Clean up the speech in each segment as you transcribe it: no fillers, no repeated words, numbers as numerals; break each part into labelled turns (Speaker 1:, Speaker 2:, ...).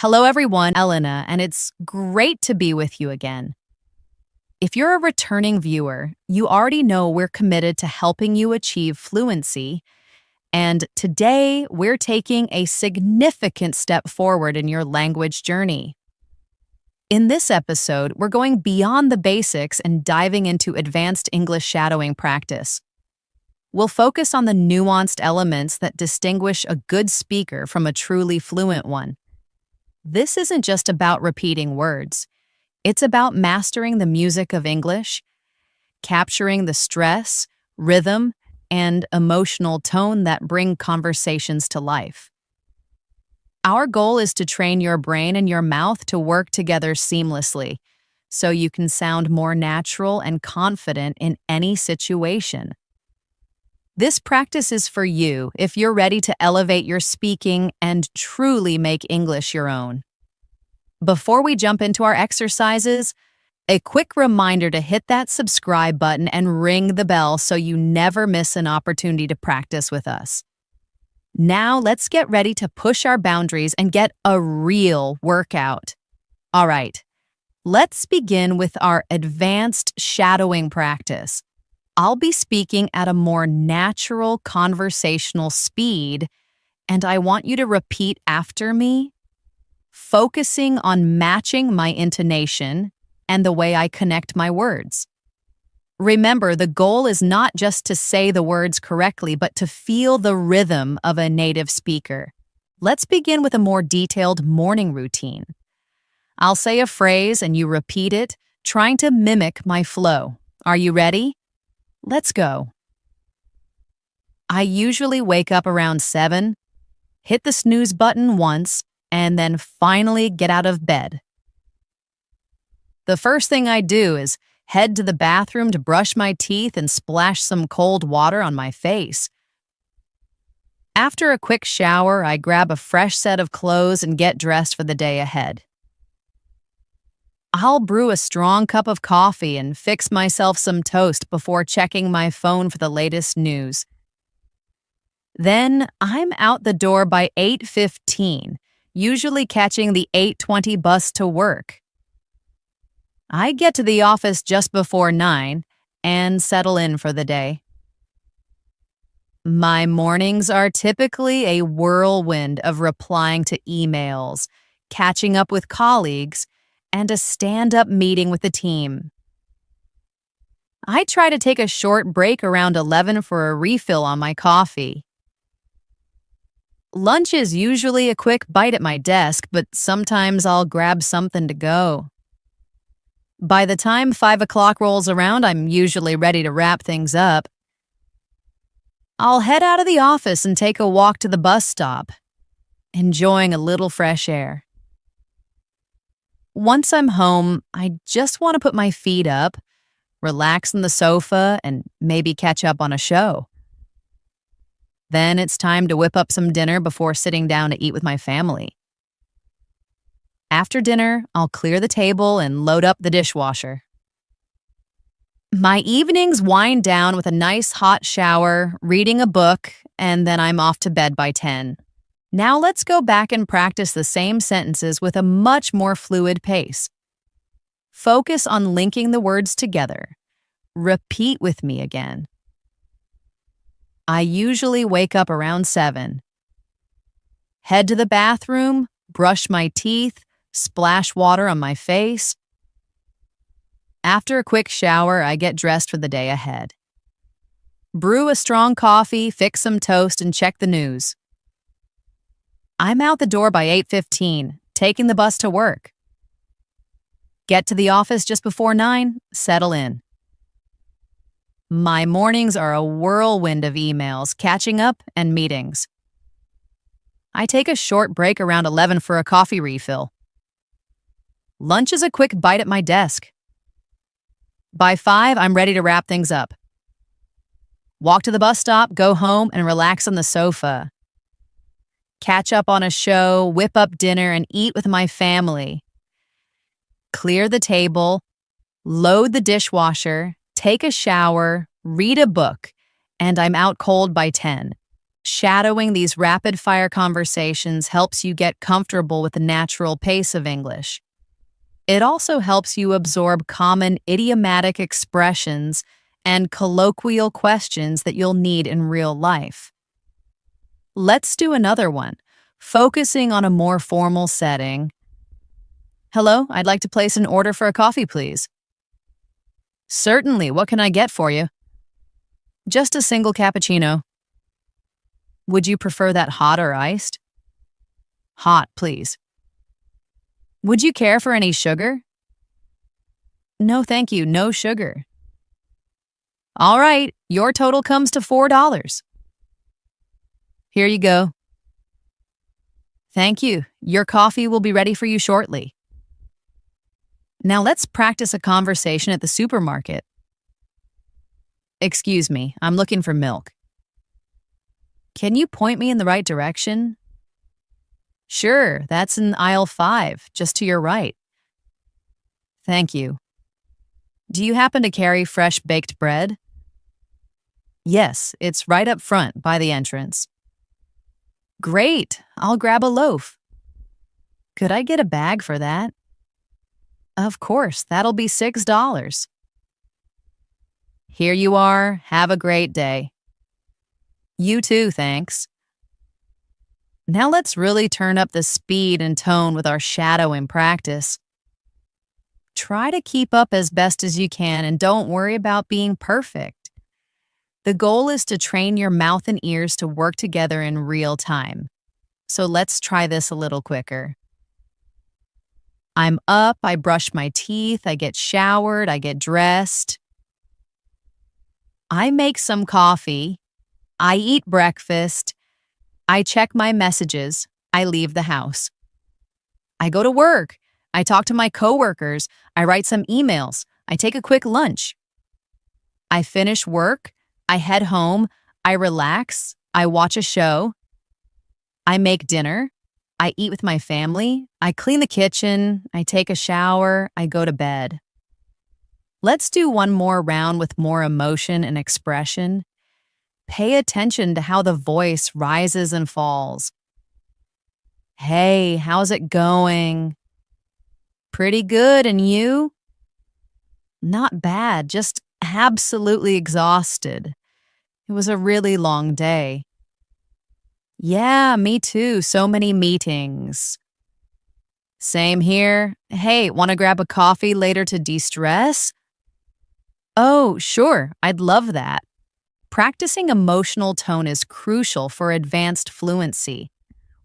Speaker 1: Hello, everyone. Elena, and it's great to be with you again. If you're a returning viewer, you already know we're committed to helping you achieve fluency, and today we're taking a significant step forward in your language journey. In this episode, we're going beyond the basics and diving into advanced English shadowing practice. We'll focus on the nuanced elements that distinguish a good speaker from a truly fluent one. This isn't just about repeating words. It's about mastering the music of English, capturing the stress, rhythm, and emotional tone that bring conversations to life. Our goal is to train your brain and your mouth to work together seamlessly, so you can sound more natural and confident in any situation. This practice is for you if you're ready to elevate your speaking and truly make English your own. Before we jump into our exercises, a quick reminder to hit that subscribe button and ring the bell so you never miss an opportunity to practice with us. Now let's get ready to push our boundaries and get a real workout. All right, let's begin with our advanced shadowing practice. I'll be speaking at a more natural conversational speed, and I want you to repeat after me, focusing on matching my intonation and the way I connect my words. Remember, the goal is not just to say the words correctly, but to feel the rhythm of a native speaker. Let's begin with a more detailed morning routine. I'll say a phrase and you repeat it, trying to mimic my flow. Are you ready? Let's go. I usually wake up around 7, hit the snooze button once, and then finally get out of bed. The first thing I do is head to the bathroom to brush my teeth and splash some cold water on my face. After a quick shower, I grab a fresh set of clothes and get dressed for the day ahead. I'll brew a strong cup of coffee and fix myself some toast before checking my phone for the latest news. Then I'm out the door by 8:15, usually catching the 8:20 bus to work. I get to the office just before 9 and settle in for the day. My mornings are typically a whirlwind of replying to emails, catching up with colleagues, and a stand-up meeting with the team. I try to take a short break around 11 for a refill on my coffee. Lunch is usually a quick bite at my desk, but sometimes I'll grab something to go. By the time 5 o'clock rolls around, I'm usually ready to wrap things up. I'll head out of the office and take a walk to the bus stop, enjoying a little fresh air. Once I'm home, I just want to put my feet up, relax on the sofa, and maybe catch up on a show. Then it's time to whip up some dinner before sitting down to eat with my family. After dinner, I'll clear the table and load up the dishwasher. My evenings wind down with a nice hot shower, reading a book, and then I'm off to bed by 10. Now let's go back and practice the same sentences with a much more fluid pace. Focus on linking the words together. Repeat with me again. I usually wake up around 7. Head to the bathroom, brush my teeth, splash water on my face. After a quick shower, I get dressed for the day ahead. Brew a strong coffee, fix some toast, and check the news. I'm out the door by 8:15, taking the bus to work. Get to the office just before 9, settle in. My mornings are a whirlwind of emails, catching up, and meetings. I take a short break around 11 for a coffee refill. Lunch is a quick bite at my desk. By 5, I'm ready to wrap things up. Walk to the bus stop, go home, and relax on the sofa. Catch up on a show, whip up dinner, and eat with my family. Clear the table, load the dishwasher, take a shower, read a book, and I'm out cold by 10. Shadowing these rapid-fire conversations helps you get comfortable with the natural pace of English. It also helps you absorb common idiomatic expressions and colloquial questions that you'll need in real life. Let's do another one, focusing on a more formal setting. Hello, I'd like to place an order for a coffee, please. Certainly, what can I get for you? Just a single cappuccino. Would you prefer that hot or iced? Hot, please. Would you care for any sugar? No, thank you, no sugar. All right, your total comes to $4. Here you go. Thank you. Your coffee will be ready for you shortly. Now let's practice a conversation at the supermarket. Excuse me, I'm looking for milk. Can you point me in the right direction? Sure, that's in aisle 5, just to your right. Thank you. Do you happen to carry fresh baked bread? Yes, it's right up front by the entrance. Great, I'll grab a loaf. Could I get a bag for that? Of course, that'll be $6. Here you are. Have a great day. You too, thanks. Now let's really turn up the speed and tone with our shadowing practice. Try to keep up as best as you can and don't worry about being perfect. The goal is to train your mouth and ears to work together in real time. So let's try this a little quicker. I'm up, I brush my teeth, I get showered, I get dressed. I make some coffee. I eat breakfast. I check my messages. I leave the house. I go to work. I talk to my coworkers. I write some emails. I take a quick lunch. I finish work. I head home. I relax. I watch a show. I make dinner. I eat with my family. I clean the kitchen. I take a shower. I go to bed. Let's do one more round with more emotion and expression. Pay attention to how the voice rises and falls. Hey, how's it going? Pretty good, and you? Not bad, just absolutely exhausted. It was a really long day. Yeah, me too, so many meetings. Same here. Hey, want to grab a coffee later to de-stress? Oh, sure, I'd love that. Practicing emotional tone is crucial for advanced fluency.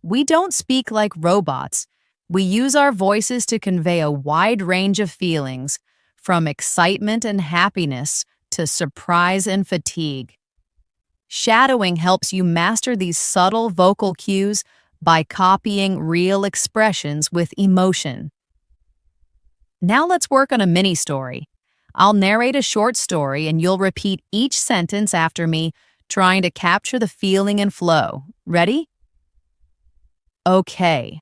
Speaker 1: We don't speak like robots. We use our voices to convey a wide range of feelings, from excitement and happiness to surprise and fatigue. Shadowing helps you master these subtle vocal cues by copying real expressions with emotion. Now let's work on a mini story. I'll narrate a short story and you'll repeat each sentence after me, trying to capture the feeling and flow. Ready? Okay.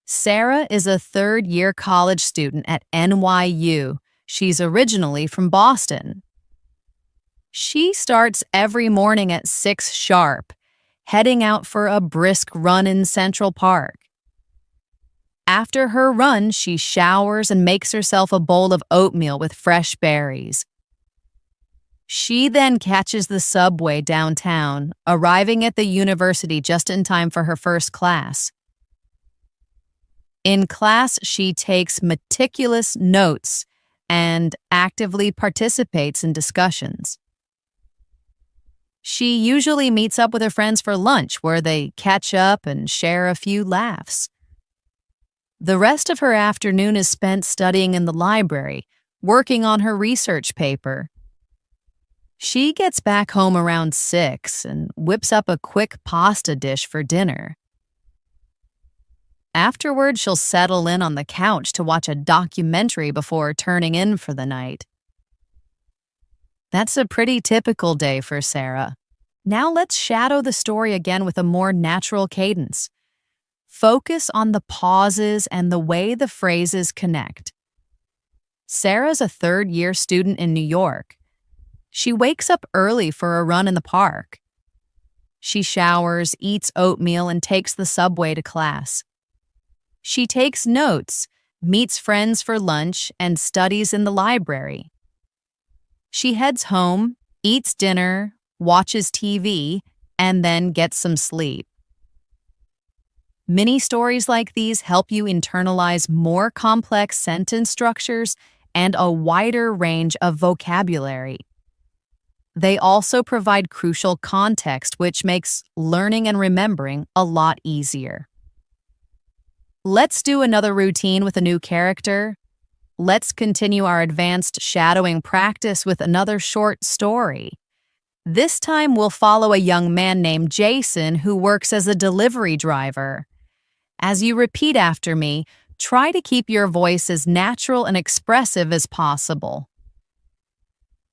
Speaker 1: Sarah is a third-year college student at NYU. She's originally from Boston. She starts every morning at 6 sharp, heading out for a brisk run in Central Park. After her run, she showers and makes herself a bowl of oatmeal with fresh berries. She then catches the subway downtown, arriving at the university just in time for her first class. In class, she takes meticulous notes and actively participates in discussions. She usually meets up with her friends for lunch, where they catch up and share a few laughs. The rest of her afternoon is spent studying in the library, working on her research paper. She gets back home around 6 and whips up a quick pasta dish for dinner. Afterward, she'll settle in on the couch to watch a documentary before turning in for the night. That's a pretty typical day for Sarah. Now let's shadow the story again with a more natural cadence. Focus on the pauses and the way the phrases connect. Sarah's a third-year student in New York. She wakes up early for a run in the park. She showers, eats oatmeal, and takes the subway to class. She takes notes, meets friends for lunch, and studies in the library. She heads home, eats dinner, watches TV, and then gets some sleep. Mini stories like these help you internalize more complex sentence structures and a wider range of vocabulary. They also provide crucial context, which makes learning and remembering a lot easier. Let's do another routine with a new character. Let's continue our advanced shadowing practice with another short story. This time we'll follow a young man named Jason who works as a delivery driver. As you repeat after me, try to keep your voice as natural and expressive as possible.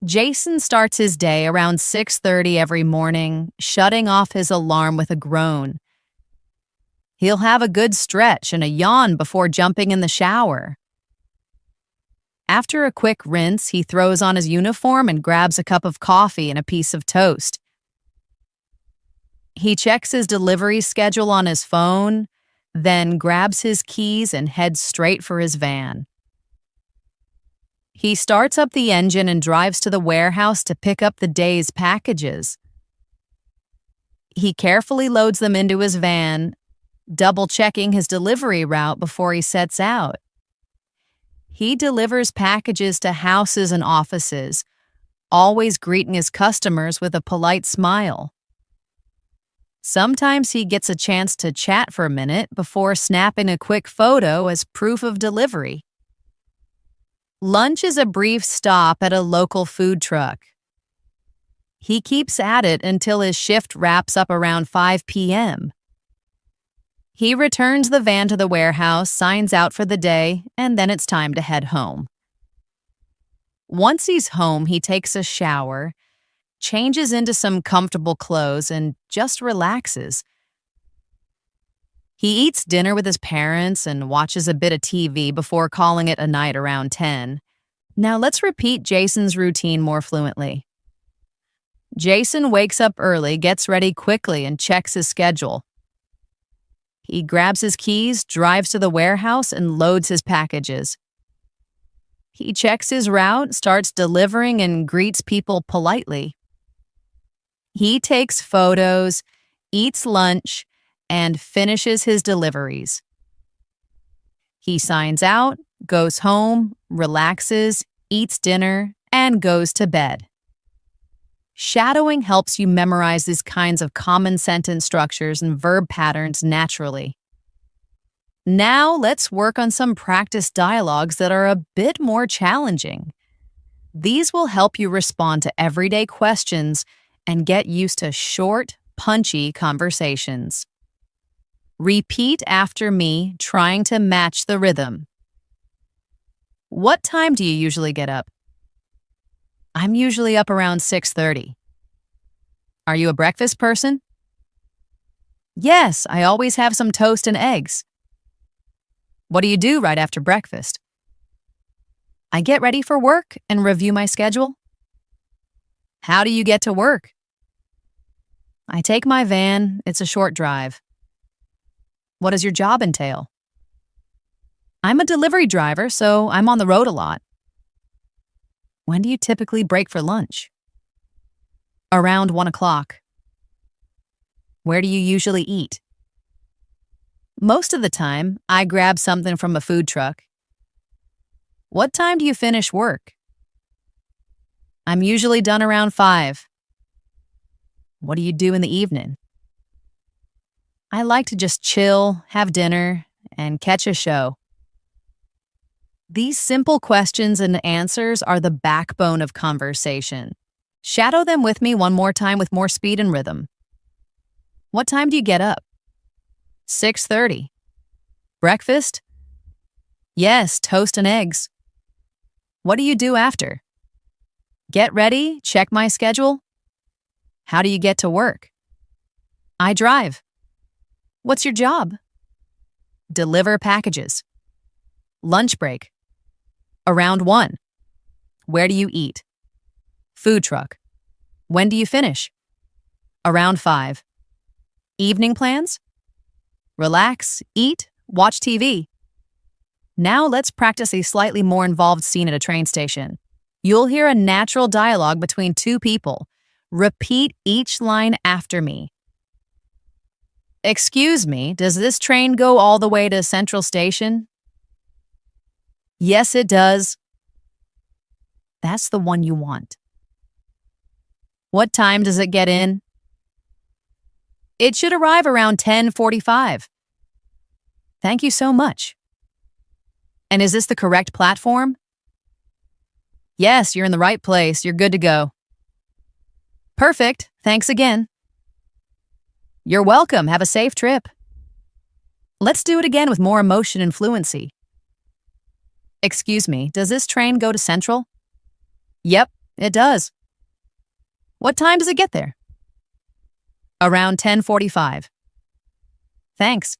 Speaker 1: Jason starts his day around 6:30 every morning, shutting off his alarm with a groan. He'll have a good stretch and a yawn before jumping in the shower. After a quick rinse, he throws on his uniform and grabs a cup of coffee and a piece of toast. He checks his delivery schedule on his phone, then grabs his keys and heads straight for his van. He starts up the engine and drives to the warehouse to pick up the day's packages. He carefully loads them into his van, double-checking his delivery route before he sets out. He delivers packages to houses and offices, always greeting his customers with a polite smile. Sometimes he gets a chance to chat for a minute before snapping a quick photo as proof of delivery. Lunch is a brief stop at a local food truck. He keeps at it until his shift wraps up around 5 p.m. He returns the van to the warehouse, signs out for the day, and then it's time to head home. Once he's home, he takes a shower, changes into some comfortable clothes, and just relaxes. He eats dinner with his parents and watches a bit of TV before calling it a night around 10. Now let's repeat Jason's routine more fluently. Jason wakes up early, gets ready quickly, and checks his schedule. He grabs his keys, drives to the warehouse, and loads his packages. He checks his route, starts delivering, and greets people politely. He takes photos, eats lunch, and finishes his deliveries. He signs out, goes home, relaxes, eats dinner, and goes to bed. Shadowing helps you memorize these kinds of common sentence structures and verb patterns naturally. Now let's work on some practice dialogues that are a bit more challenging. These will help you respond to everyday questions and get used to short, punchy conversations. Repeat after me, trying to match the rhythm. What time do you usually get up? I'm usually up around 6:30. Are you a breakfast person? Yes, I always have some toast and eggs. What do you do right after breakfast? I get ready for work and review my schedule. How do you get to work? I take my van, it's a short drive. What does your job entail? I'm a delivery driver, so I'm on the road a lot. When do you typically break for lunch? Around 1 o'clock. Where do you usually eat? Most of the time, I grab something from a food truck. What time do you finish work? I'm usually done around 5. What do you do in the evening? I like to just chill, have dinner, and catch a show. These simple questions and answers are the backbone of conversation. Shadow them with me one more time with more speed and rhythm. What time do you get up? 6:30. Breakfast? Yes, toast and eggs. What do you do after? Get ready, check my schedule. How do you get to work? I drive. What's your job? Deliver packages. Lunch break. Around 1. Where do you eat? Food truck. When do you finish? Around 5. Evening plans? Relax, eat, watch TV. Now let's practice a slightly more involved scene at a train station. You'll hear a natural dialogue between two people. Repeat each line after me. Excuse me, does this train go all the way to Central Station? Yes, it does. That's the one you want. What time does it get in? It should arrive around 10:45. Thank you so much. And is this the correct platform? Yes, you're in the right place. You're good to go. Perfect. Thanks again. You're welcome. Have a safe trip. Let's do it again with more emotion and fluency. Excuse me, does this train go to Central? Yep, it does. What time does it get there? Around 10:45. Thanks.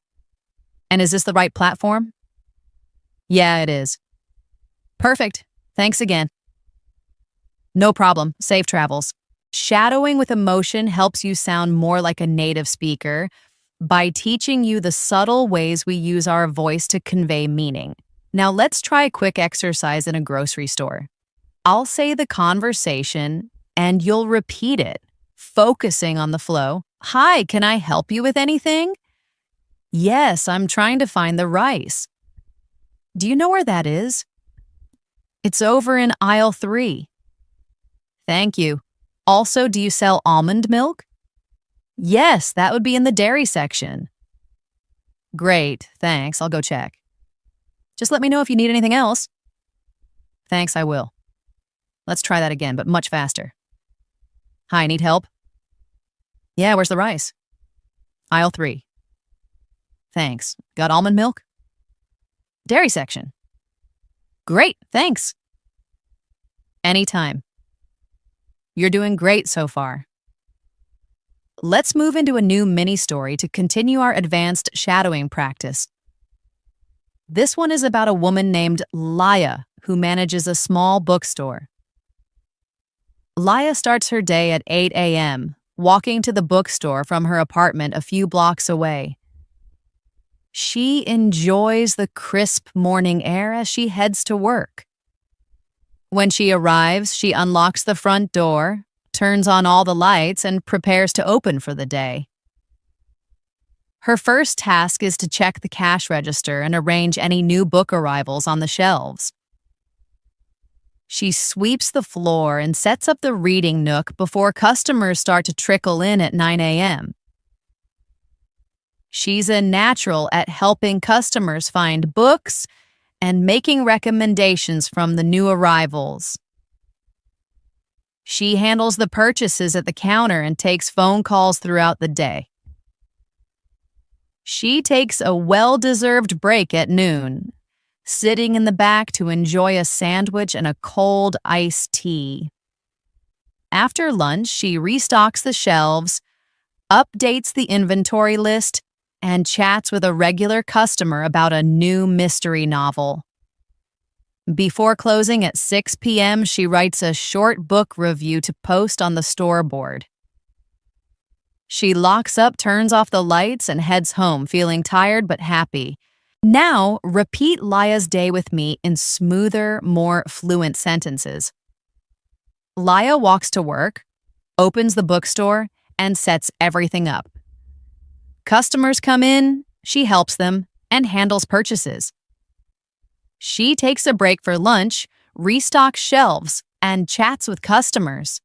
Speaker 1: And is this the right platform? Yeah, it is. Perfect. Thanks again. No problem. Safe travels. Shadowing with emotion helps you sound more like a native speaker by teaching you the subtle ways we use our voice to convey meaning. Now let's try a quick exercise in a grocery store. I'll say the conversation and you'll repeat it, focusing on the flow. Hi, can I help you with anything? Yes, I'm trying to find the rice. Do you know where that is? It's over in aisle 3. Thank you. Also, do you sell almond milk? Yes, that would be in the dairy section. Great, thanks. I'll go check. Just let me know if you need anything else. Thanks, I will. Let's try that again, but much faster. Hi, need help? Yeah, where's the rice? Aisle 3. Thanks. Got almond milk? Dairy section. Great, thanks. Anytime. You're doing great so far. Let's move into a new mini-story to continue our advanced shadowing practice. This one is about a woman named Laya who manages a small bookstore. Laya starts her day at 8 a.m., walking to the bookstore from her apartment a few blocks away. She enjoys the crisp morning air as she heads to work. When she arrives, she unlocks the front door, turns on all the lights, and prepares to open for the day. Her first task is to check the cash register and arrange any new book arrivals on the shelves. She sweeps the floor and sets up the reading nook before customers start to trickle in at 9 a.m. She's a natural at helping customers find books and making recommendations from the new arrivals. She handles the purchases at the counter and takes phone calls throughout the day. She takes a well-deserved break at noon, sitting in the back to enjoy a sandwich and a cold iced tea. After lunch, she restocks the shelves, updates the inventory list, and chats with a regular customer about a new mystery novel. Before closing at 6 p.m., she writes a short book review to post on the store board. She locks up, turns off the lights, and heads home, feeling tired but happy. Now, repeat Laya's day with me in smoother, more fluent sentences. Laya walks to work, opens the bookstore, and sets everything up. Customers come in, she helps them, and handles purchases. She takes a break for lunch, restocks shelves, and chats with customers.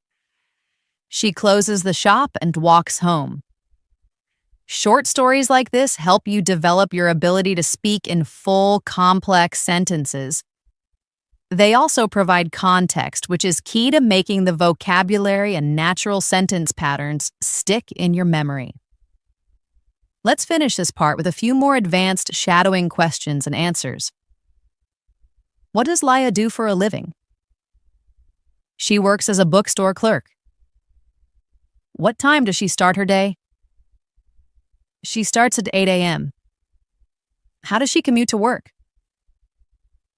Speaker 1: She closes the shop and walks home. Short stories like this help you develop your ability to speak in full, complex sentences. They also provide context, which is key to making the vocabulary and natural sentence patterns stick in your memory. Let's finish this part with a few more advanced shadowing questions and answers. What does Laya do for a living? She works as a bookstore clerk. What time does she start her day? She starts at 8 a.m. How does she commute to work?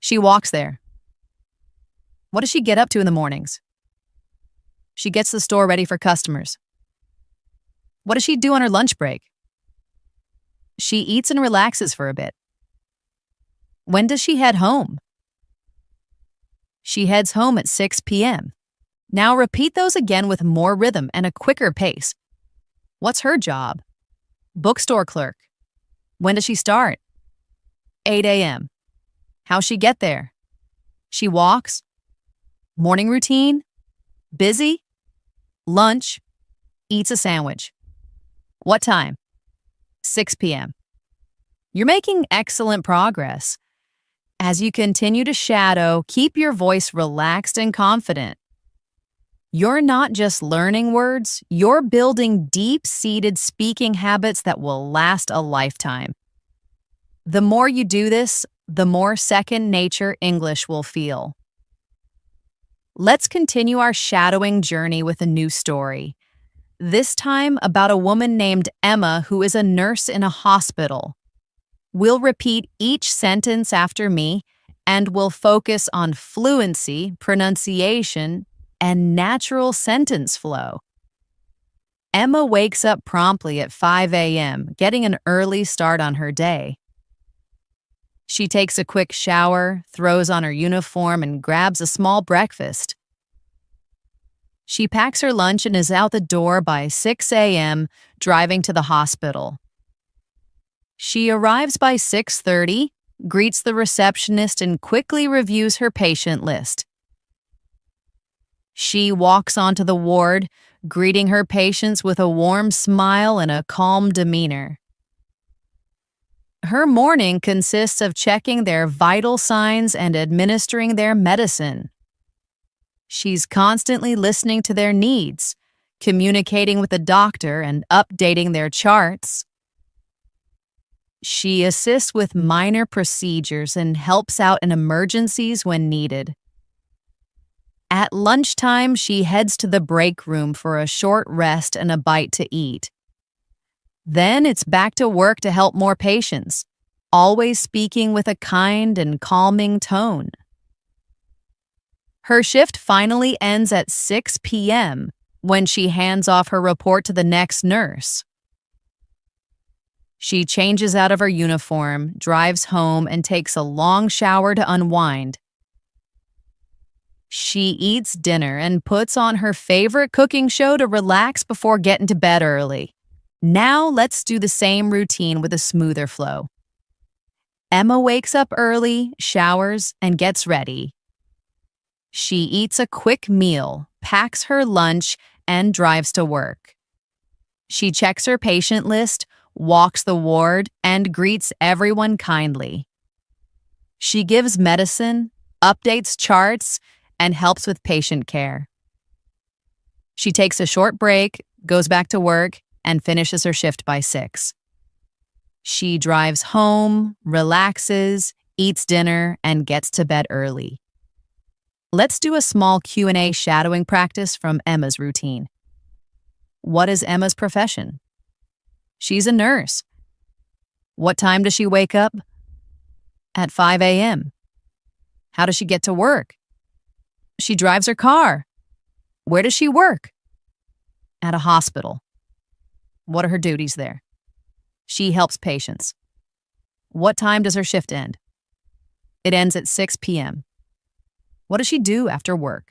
Speaker 1: She walks there. What does she get up to in the mornings? She gets the store ready for customers. What does she do on her lunch break? She eats and relaxes for a bit. When does she head home? She heads home at 6 p.m. Now repeat those again with more rhythm and a quicker pace. What's her job? Bookstore clerk. When does she start? 8 a.m. How's she get there? She walks. Morning routine? Busy? Lunch? Eats a sandwich. What time? 6 p.m. You're making excellent progress. As you continue to shadow, keep your voice relaxed and confident. You're not just learning words, you're building deep-seated speaking habits that will last a lifetime. The more you do this, the more second nature English will feel. Let's continue our shadowing journey with a new story. This time about a woman named Emma who is a nurse in a hospital. We'll repeat each sentence after me, and we'll focus on fluency, pronunciation, and natural sentence flow. Emma wakes up promptly at 5 a.m., getting an early start on her day. She takes a quick shower, throws on her uniform, and grabs a small breakfast. She packs her lunch and is out the door by 6 a.m., driving to the hospital. She arrives by 6:30, greets the receptionist, and quickly reviews her patient list. She walks onto the ward, greeting her patients with a warm smile and a calm demeanor. Her morning consists of checking their vital signs and administering their medicine. She's constantly listening to their needs, communicating with the doctor, and updating their charts. She assists with minor procedures and helps out in emergencies when needed. At lunchtime, she heads to the break room for a short rest and a bite to eat. Then it's back to work to help more patients, always speaking with a kind and calming tone. Her shift finally ends at 6 p.m. when she hands off her report to the next nurse. She changes out of her uniform, drives home, and takes a long shower to unwind. She eats dinner and puts on her favorite cooking show to relax before getting to bed early. Now let's do the same routine with a smoother flow. Emma wakes up early, showers, and gets ready. She eats a quick meal, packs her lunch, and drives to work. She checks her patient list, walks the ward, and greets everyone kindly. She gives medicine, updates charts, and helps with patient care. She takes a short break, goes back to work, and finishes her shift by 6. She drives home, relaxes, eats dinner, and gets to bed early. Let's do a small Q&A shadowing practice from Emma's routine. What is Emma's profession? She's a nurse. What time does she wake up? At 5 a.m. How does she get to work? She drives her car. Where does she work? At a hospital. What are her duties there? She helps patients. What time does her shift end? It ends at 6 p.m. What does she do after work?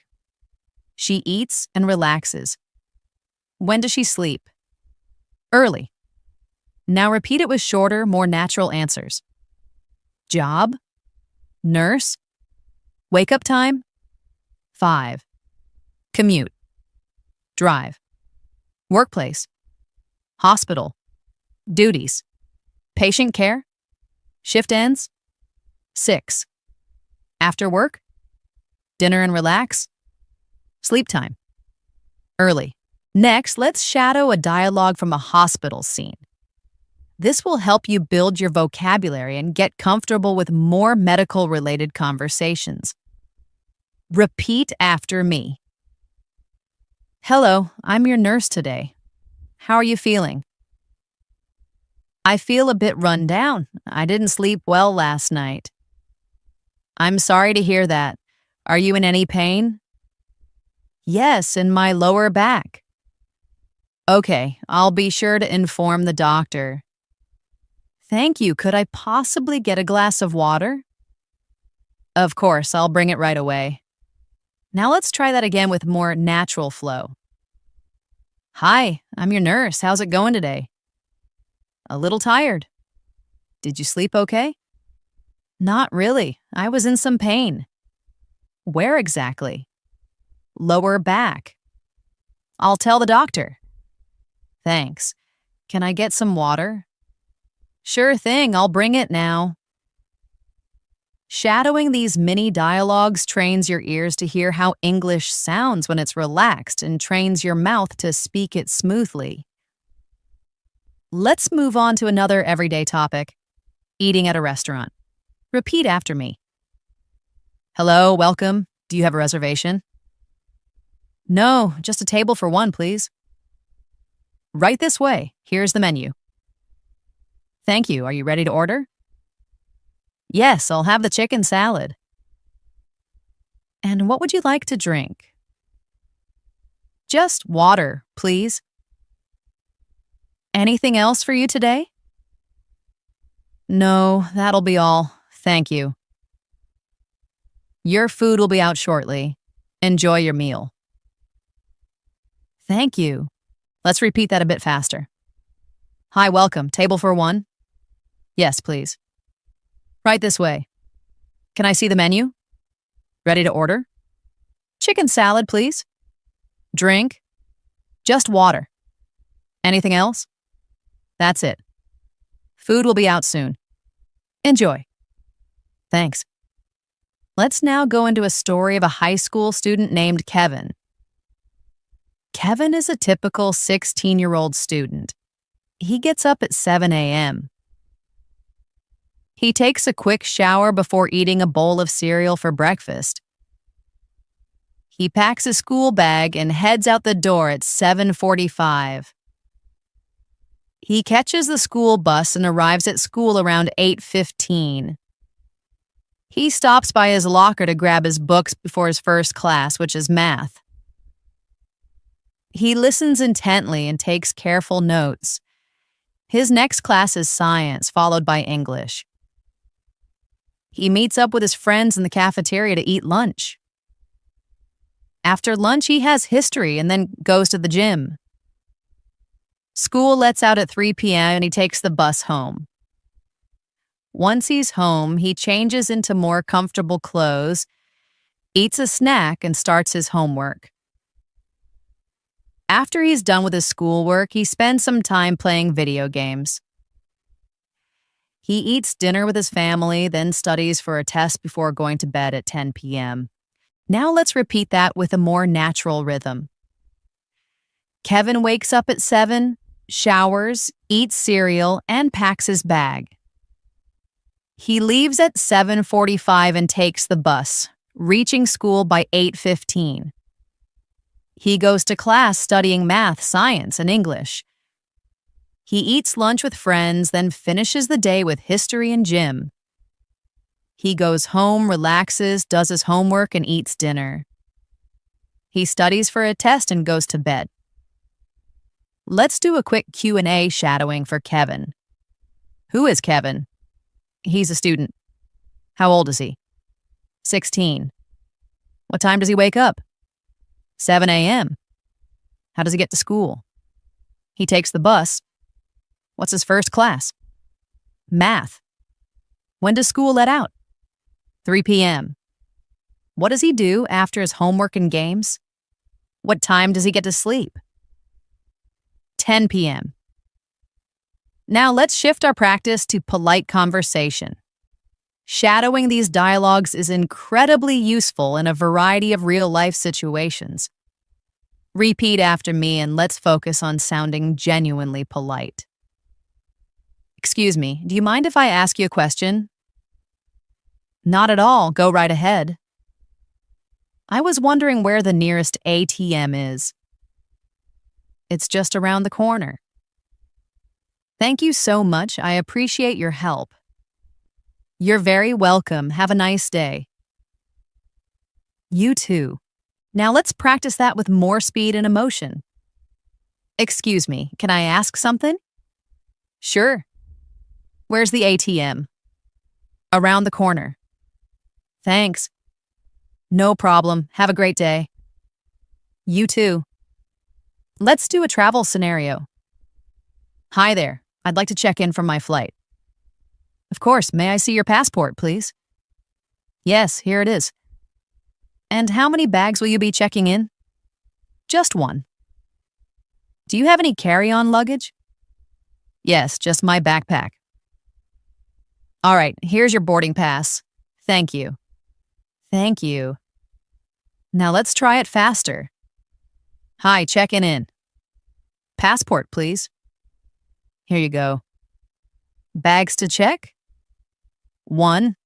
Speaker 1: She eats and relaxes. When does she sleep? Early. Now repeat it with shorter, more natural answers. Job? Nurse? Wake up time? 5. Commute. Drive. Workplace. Hospital. Duties. Patient care. Shift ends. 6. After work. Dinner and relax. Sleep time. Early. Next, let's shadow a dialogue from a hospital scene. This will help you build your vocabulary and get comfortable with more medical-related conversations. Repeat after me. Hello, I'm your nurse today. How are you feeling? I feel a bit run down. I didn't sleep well last night. I'm sorry to hear that. Are you in any pain? Yes, in my lower back. Okay, I'll be sure to inform the doctor. Thank you. Could I possibly get a glass of water? Of course, I'll bring it right away. Now let's try that again with more natural flow. Hi, I'm your nurse. How's it going today? A little tired. Did you sleep okay? Not really. I was in some pain. Where exactly? Lower back. I'll tell the doctor. Thanks. Can I get some water? Sure thing, I'll bring it now. Shadowing these mini dialogues trains your ears to hear how English sounds when it's relaxed and trains your mouth to speak it smoothly. Let's move on to another everyday topic, eating at a restaurant. Repeat after me. Hello, welcome. Do you have a reservation? No, just a table for one, please. Right this way. Here's the menu. Thank you. Are you ready to order? Yes, I'll have the chicken salad. And what would you like to drink? Just water, please. Anything else for you today? No, that'll be all. Thank you. Your food will be out shortly. Enjoy your meal. Thank you. Let's repeat that a bit faster. Hi, welcome. Table for one? Yes, please. Right this way. Can I see the menu? Ready to order? Chicken salad, please. Drink? Just water. Anything else? That's it. Food will be out soon. Enjoy. Thanks. Let's now go into a story of a high school student named Kevin. Kevin is a typical 16-year-old student. He gets up at 7 a.m. He takes a quick shower before eating a bowl of cereal for breakfast. He packs a school bag and heads out the door at 7:45. He catches the school bus and arrives at school around 8:15. He stops by his locker to grab his books before his first class, which is math. He listens intently and takes careful notes. His next class is science, followed by English. He meets up with his friends in the cafeteria to eat lunch. After lunch, he has history and then goes to the gym. School lets out at 3 p.m. and he takes the bus home. Once he's home, he changes into more comfortable clothes, eats a snack, and starts his homework. After he's done with his schoolwork, he spends some time playing video games. He eats dinner with his family, then studies for a test before going to bed at 10 p.m. Now let's repeat that with a more natural rhythm. Kevin wakes up at 7, showers, eats cereal, and packs his bag. He leaves at 7:45 and takes the bus, reaching school by 8:15. He goes to class studying math, science, and English. He eats lunch with friends, then finishes the day with history and gym. He goes home, relaxes, does his homework, and eats dinner. He studies for a test and goes to bed. Let's do a quick Q&A shadowing for Kevin. Who is Kevin? He's a student. How old is he? 16. What time does he wake up? 7 a.m. How does he get to school? He takes the bus. What's his first class? Math. When does school let out? 3 p.m. What does he do after his homework and games? What time does he get to sleep? 10 p.m. Now let's shift our practice to polite conversation. Shadowing these dialogues is incredibly useful in a variety of real-life situations. Repeat after me and let's focus on sounding genuinely polite. Excuse me, do you mind if I ask you a question? Not at all, go right ahead. I was wondering where the nearest ATM is. It's just around the corner. Thank you so much, I appreciate your help. You're very welcome, have a nice day. You too. Now let's practice that with more speed and emotion. Excuse me, can I ask something? Sure. Where's the ATM? Around the corner. Thanks. No problem. Have a great day. You too. Let's do a travel scenario. Hi there. I'd like to check in from my flight. Of course. May I see your passport, please? Yes, here it is. And how many bags will you be checking in? Just one. Do you have any carry-on luggage? Yes, just my backpack. All right, here's your boarding pass. Thank you. Thank you. Now let's try it faster. Hi, checking in. Passport, please. Here you go. Bags to check? 1.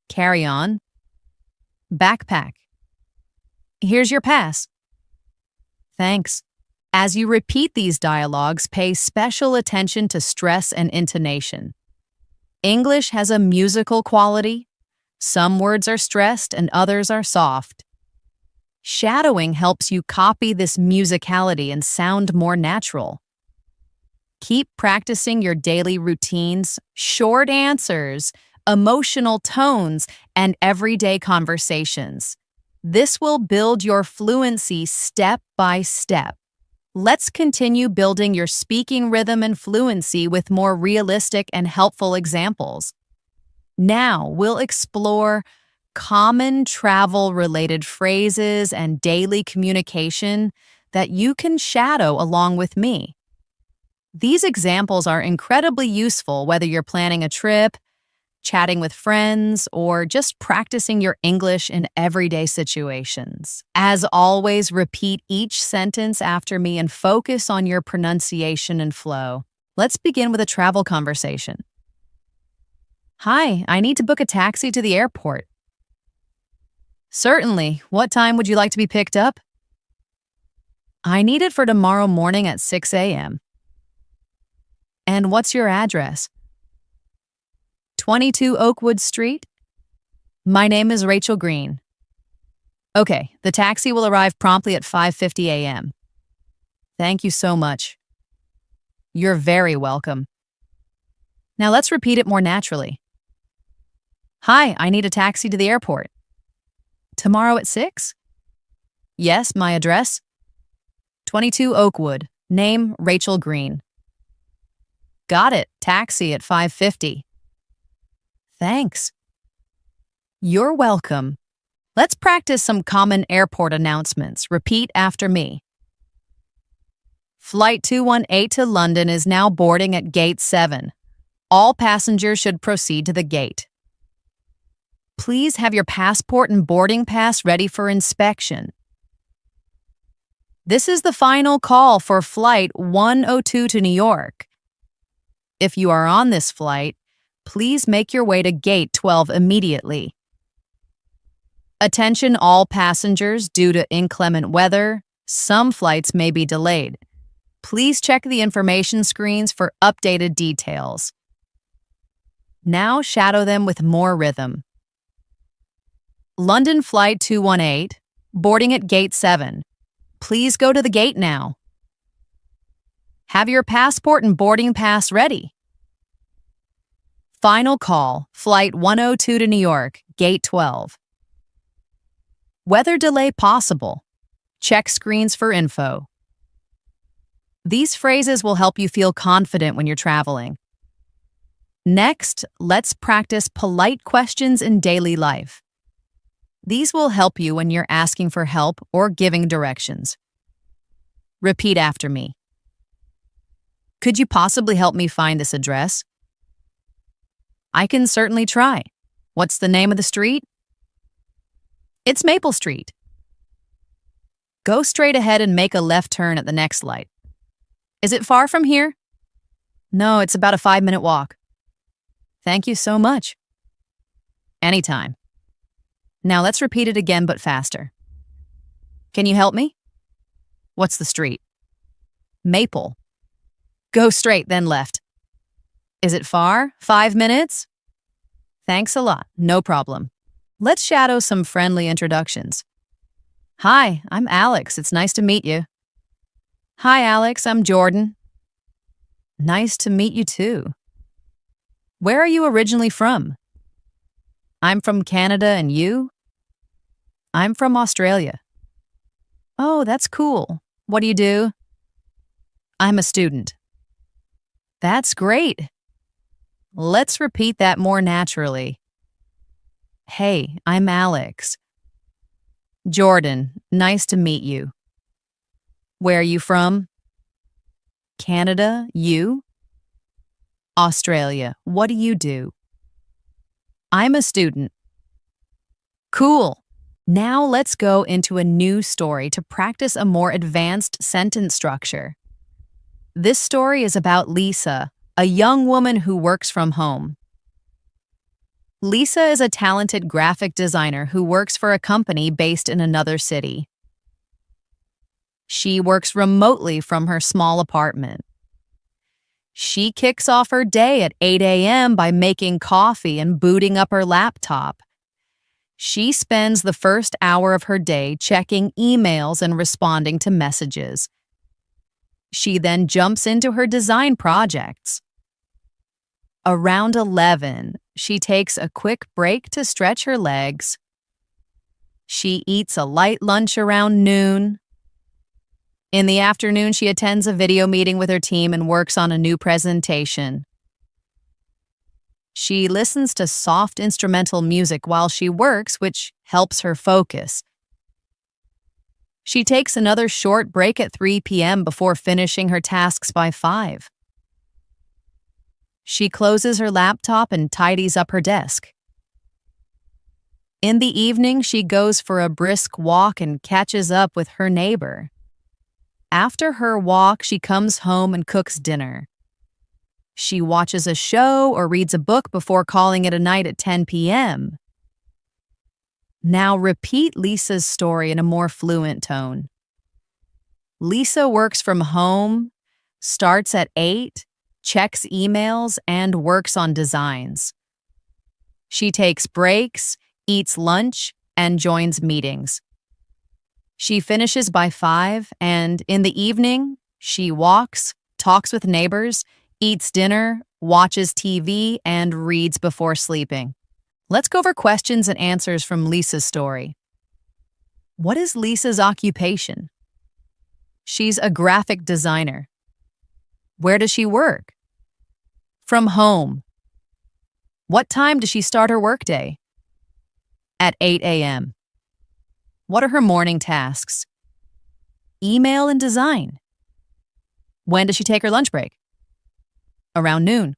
Speaker 1: Carry-on. Backpack. Here's your pass. Thanks. As you repeat these dialogues, pay special attention to stress and intonation. English has a musical quality. Some words are stressed and others are soft. Shadowing helps you copy this musicality and sound more natural. Keep practicing your daily routines, short answers, emotional tones, and everyday conversations. This will build your fluency step by step. Let's continue building your speaking rhythm and fluency with more realistic and helpful examples. Now, we'll explore common travel-related phrases and daily communication that you can shadow along with me. These examples are incredibly useful whether you're planning a trip, chatting with friends, or just practicing your English in everyday situations. As always, repeat each sentence after me and focus on your pronunciation and flow. Let's begin with a travel conversation. Hi, I need to book a taxi to the airport. Certainly. What time would you like to be picked up? I need it for tomorrow morning at 6 a.m. And what's your address? 22 Oakwood Street? My name is Rachel Green. Okay, the taxi will arrive promptly at 5:50 a.m. Thank you so much. You're very welcome. Now let's repeat it more naturally. Hi, I need a taxi to the airport. Tomorrow at 6? Yes, my address? 22 Oakwood. Name, Rachel Green. Got it. Taxi at 5:50. Thanks. You're welcome. Let's practice some common airport announcements. Repeat after me. Flight 218 to London is now boarding at Gate 7. All passengers should proceed to the gate. Please have your passport and boarding pass ready for inspection. This is the final call for Flight 102 to New York. If you are on this flight, please make your way to Gate 12 immediately. Attention all passengers, due to inclement weather, some flights may be delayed. Please check the information screens for updated details. Now shadow them with more rhythm. London Flight 218, boarding at Gate 7. Please go to the gate now. Have your passport and boarding pass ready. Final call, Flight 102 to New York, Gate 12. Weather delay possible. Check screens for info. These phrases will help you feel confident when you're traveling. Next, let's practice polite questions in daily life. These will help you when you're asking for help or giving directions. Repeat after me. Could you possibly help me find this address? I can certainly try. What's the name of the street? It's Maple Street. Go straight ahead and make a left turn at the next light. Is it far from here? No, it's about a 5-minute walk. Thank you so much. Anytime. Now let's repeat it again, but faster. Can you help me? What's the street? Maple. Go straight, then left. Is it far? 5 minutes? Thanks a lot. No problem. Let's shadow some friendly introductions. Hi, I'm Alex. It's nice to meet you. Hi, Alex. I'm Jordan. Nice to meet you too. Where are you originally from? I'm from Canada, and you? I'm from Australia. Oh, that's cool. What do you do? I'm a student. That's great. Let's repeat that more naturally. Hey, I'm Alex. Jordan, nice to meet you. Where are you from? Canada, you? Australia, what do you do? I'm a student. Cool. Now let's go into a new story to practice a more advanced sentence structure. This story is about Lisa, a young woman who works from home. Lisa is a talented graphic designer who works for a company based in another city. She works remotely from her small apartment. She kicks off her day at 8 a.m. by making coffee and booting up her laptop. She spends the first hour of her day checking emails and responding to messages. She then jumps into her design projects. Around 11, she takes a quick break to stretch her legs. She eats a light lunch around noon. In the afternoon, she attends a video meeting with her team and works on a new presentation. She listens to soft instrumental music while she works, which helps her focus. She takes another short break at 3 p.m. before finishing her tasks by 5. She closes her laptop and tidies up her desk. In the evening, she goes for a brisk walk and catches up with her neighbor. After her walk, she comes home and cooks dinner. She watches a show or reads a book before calling it a night at 10 p.m. Now repeat Lisa's story in a more fluent tone. Lisa works from home, starts at 8, checks emails, and works on designs. She takes breaks, eats lunch, and joins meetings. She finishes by 5, and in the evening, she walks, talks with neighbors, eats dinner, watches TV, and reads before sleeping. Let's go over questions and answers from Lisa's story. What is Lisa's occupation? She's a graphic designer. Where does she work? From home. What time does she start her workday? At 8 a.m. What are her morning tasks? Email and design. When does she take her lunch break? Around noon.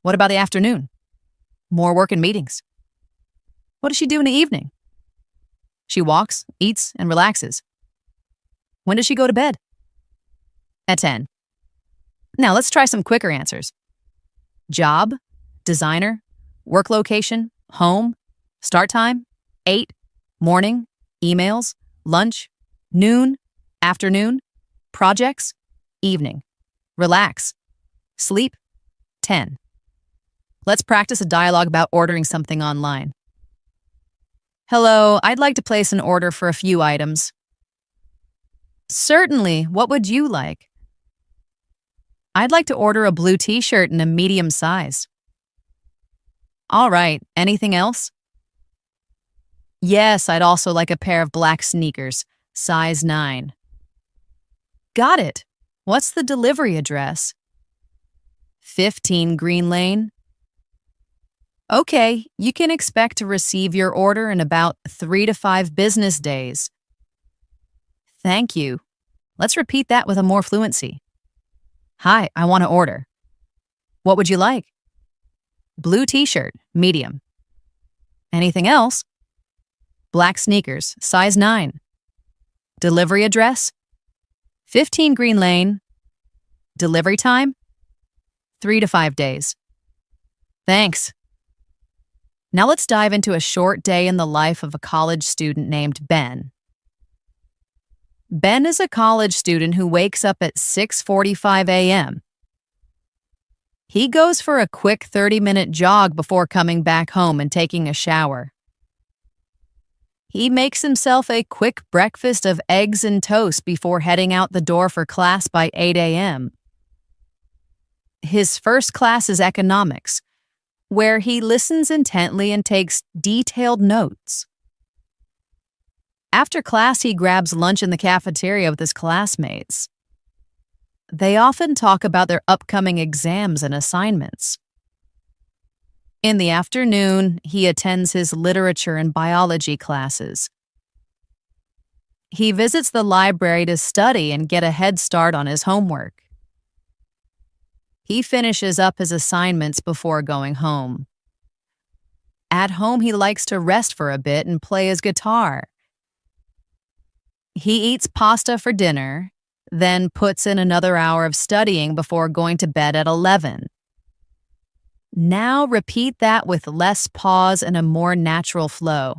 Speaker 1: What about the afternoon? More work and meetings. What does she do in the evening? She walks, eats, and relaxes. When does she go to bed? At 10. Now let's try some quicker answers. Job, designer, work location, home, start time, 8, morning, emails, lunch, noon, afternoon, projects, evening, relax, sleep, 10. Let's practice a dialogue about ordering something online. Hello, I'd like to place an order for a few items. Certainly, what would you like? I'd like to order a blue t-shirt in a medium size. All right, anything else? Yes, I'd also like a pair of black sneakers, size 9. Got it. What's the delivery address? 15 Green Lane. Okay, you can expect to receive your order in about 3 to 5 business days. Thank you. Let's repeat that with a more fluency. Hi, I want to order. What would you like? Blue t-shirt, medium. Anything else? Black sneakers, size 9. Delivery address? 15 Green Lane. Delivery time? 3 to 5 days. Thanks. Now let's dive into a short day in the life of a college student named Ben. Ben is a college student who wakes up at 6:45 a.m. He goes for a quick 30-minute jog before coming back home and taking a shower. He makes himself a quick breakfast of eggs and toast before heading out the door for class by 8 a.m. His first class is economics, where he listens intently and takes detailed notes. After class, he grabs lunch in the cafeteria with his classmates. They often talk about their upcoming exams and assignments. In the afternoon, he attends his literature and biology classes. He visits the library to study and get a head start on his homework. He finishes up his assignments before going home. At home, he likes to rest for a bit and play his guitar. He eats pasta for dinner, then puts in another hour of studying before going to bed at 11. Now repeat that with less pause and a more natural flow.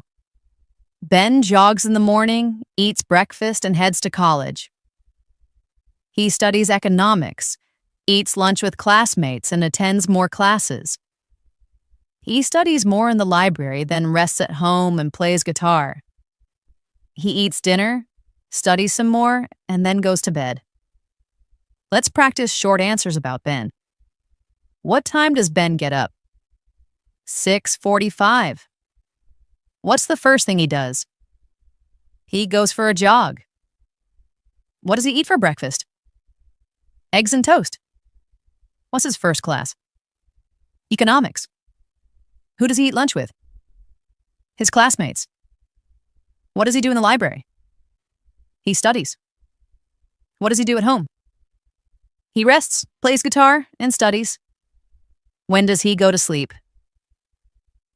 Speaker 1: Ben jogs in the morning, eats breakfast, and heads to college. He studies economics, eats lunch with classmates, and attends more classes. He studies more in the library, then rests at home and plays guitar. He eats dinner, studies some more, and then goes to bed. Let's practice short answers about Ben. What time does Ben get up? 6:45. What's the first thing he does? He goes for a jog. What does he eat for breakfast? Eggs and toast. What's his first class? Economics. Who does he eat lunch with? His classmates. What does he do in the library? He studies. What does he do at home? He rests, plays guitar, and studies. When does he go to sleep?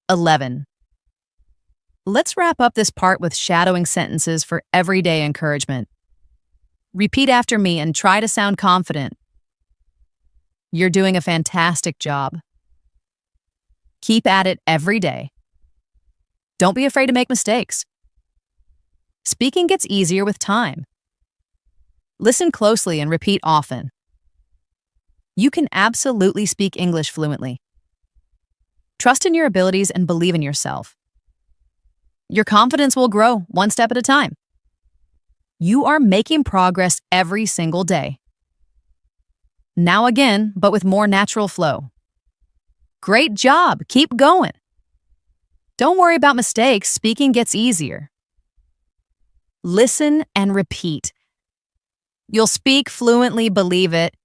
Speaker 1: 11. Let's wrap up this part with shadowing sentences for everyday encouragement. Repeat after me and try to sound confident. You're doing a fantastic job. Keep at it every day. Don't be afraid to make mistakes. Speaking gets easier with time. Listen closely and repeat often. You can absolutely speak English fluently. Trust in your abilities and believe in yourself. Your confidence will grow one step at a time. You are making progress every single day. Now again, but with more natural flow. Great job. Keep going. Don't worry about mistakes. Speaking gets easier. Listen and repeat. You'll speak fluently, believe it.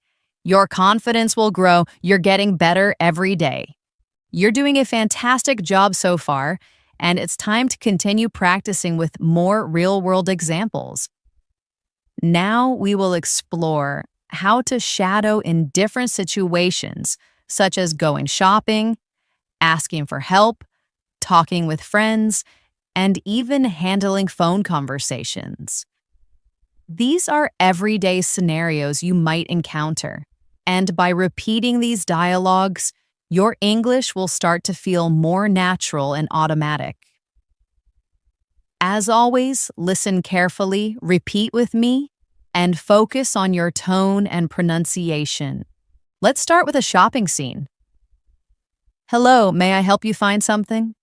Speaker 1: Your confidence will grow. You're getting better every day. You're doing a fantastic job so far, and it's time to continue practicing with more real-world examples. Now we will explore how to shadow in different situations, such as going shopping, asking for help, talking with friends, and even handling phone conversations. These are everyday scenarios you might encounter, and by repeating these dialogues, your English will start to feel more natural and automatic. As always, listen carefully, repeat with me, and focus on your tone and pronunciation. Let's start with a shopping scene. Hello, may I help you find something?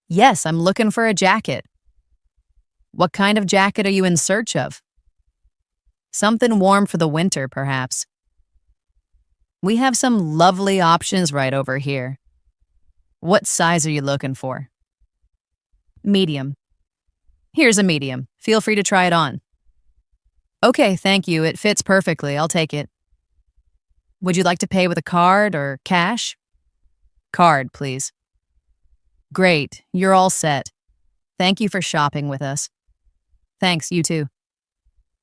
Speaker 1: Yes, I'm looking for a jacket. What kind of jacket are you in search of? Something warm for the winter, perhaps. We have some lovely options right over here. What size are you looking for? Medium. Here's a medium. Feel free to try it on. Okay, thank you. It fits perfectly. I'll take it. Would you like to pay with a card or cash? Card, please. Great. You're all set. Thank you for shopping with us. Thanks, you too.